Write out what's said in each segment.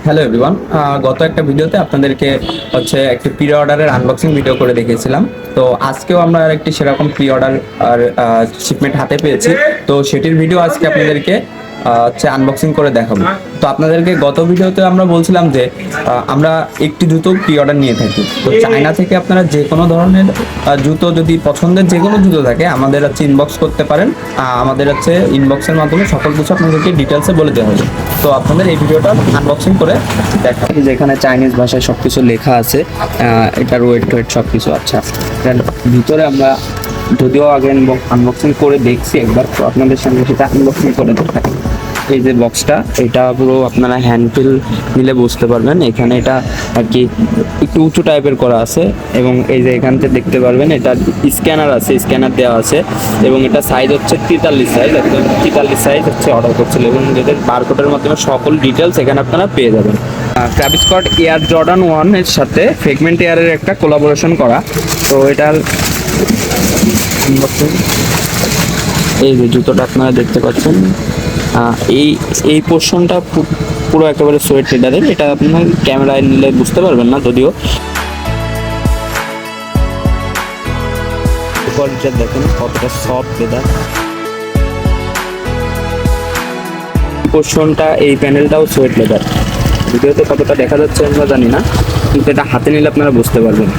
Hello everyone, গত একটা ভিডিওতে আপনাদেরকে একটি প্রি অর্ডারের আনবক্সিং ভিডিও করে দেখিয়েছিলাম। তো আজকেও আমরা একটি সেরকম প্রি অর্ডার আর শিপমেন্ট হাতে পেয়েছি। তো সেটির ভিডিও আজকে আপনাদেরকে আনবক্সিং করে দেখাবো। তো আপনাদেরকে গত ভিডিওতে আমরা বলছিলাম যে আমরা একটি জুতো প্রি অর্ডার নিয়ে থাকি। তো চায়না থেকে আপনারা যে কোনো ধরনের জুতো, যদি পছন্দের যে কোনো জুতো থাকে, আমাদের ইনবক্স করতে পারেন। আমাদের ইনবক্সের মাধ্যমে সকল কিছু আপনাদেরকে ডিটেলসে বলে দেওয়া হবে। তো আপনাদের এই ভিডিওটা আনবক্সিং করে দেখা, যেখানে চাইনিজ ভাষায় সবকিছু লেখা আছে। এটার ওয়েট সবকিছু। আচ্ছা, এটার ভিতরে আমরা যদিও আগে আনবক্সিং করে দেখছি একবার, তো আপনাদের সঙ্গে সেটা আনবক্সিং করে দেখাই। এই যে বক্সটা, এটা পুরো আপনারা হ্যান্ড ফিল নিলে বুঝতে পারবেন। এখানে এটা আর কি একটু উঁচু টাইপের করা আছে, এবং এই যে এখান থেকে দেখতে পারবেন এটা স্ক্যানার আছে, স্ক্যানার দেওয়া আছে, এবং এটা সাইজ হচ্ছে 43 সাইজ, একদম 43 সাইজ অর্ডার করছিল, এবং এদের বারকোডের মাধ্যমে সকল ডিটেলস এখানে আপনারা পেয়ে যাবেন। ট্রাভিস স্কট এয়ার জর্ডান 1 এর সাথে ফ্রেগমেন্ট এয়ারের একটা কোলাবোরেশন করা। তো এটার এই যে জুতোটা আপনারা দেখতে পাচ্ছেন, এই পোর্শনটা পুরো একেবারে সোয়েট লেদারের। এটা আপনার ক্যামেরায় নিলে বুঝতে পারবেন না, যদিও দেখেন কতটা সফট লেদার। পোর্শনটা, এই প্যানেলটাও সোয়েট লেদার। ভিডিওতে কতটা দেখা যাচ্ছে আমরা জানি না, কিন্তু এটা হাতে নিলে আপনারা বুঝতে পারবেন।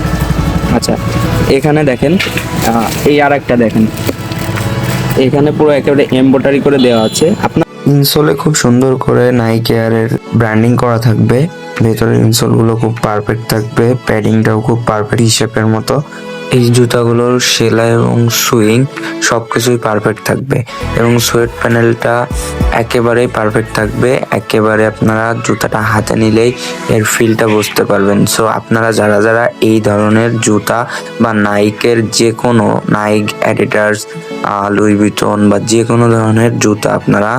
আচ্ছা, এখানে দেখেন, এই আর একটা দেখেন, এখানে পুরো একেবারে এমব্রয়ডারি করে দেওয়া আছে। আপনার ইনসোলে খুব সুন্দর করে নাইকি এয়ারের ব্র্যান্ডিং করা থাকবে। ভেতরের ইনসোলগুলো খুব পারফেক্ট থাকবে, প্যাডিংটাও খুব পারফেক্ট হিসেবের মতো। এই জুতাগুলোর সেলাই এবং সুইং সবকিছুই পারফেক্ট থাকবে, এবং সোয়েট প্যানেলটা একেবারেই পারফেক্ট থাকবে। একেবারে আপনারা জুতাটা হাতে নিলেই এর ফিলটা বুঝতে পারবেন। সো আপনারা যারা যারা এই ধরনের জুতা বা নাইকের যে কোনো নাইক, অ্যাডিডাস, লুই ভিটন বা যে কোনো ধরনের জুতা আপনারা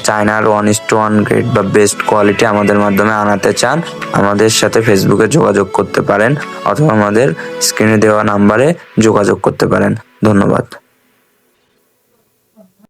চায়নার 1:1 গ্রেড বা বেস্ট কোয়ালিটি আমাদের মাধ্যমে আনাতে চান, আমাদের সাথে ফেসবুকে যোগাযোগ করতে পারেন, অথবা আমাদের স্ক্রিনে দেওয়া নাম্বারে যোগাযোগ করতে পারেন। ধন্যবাদ।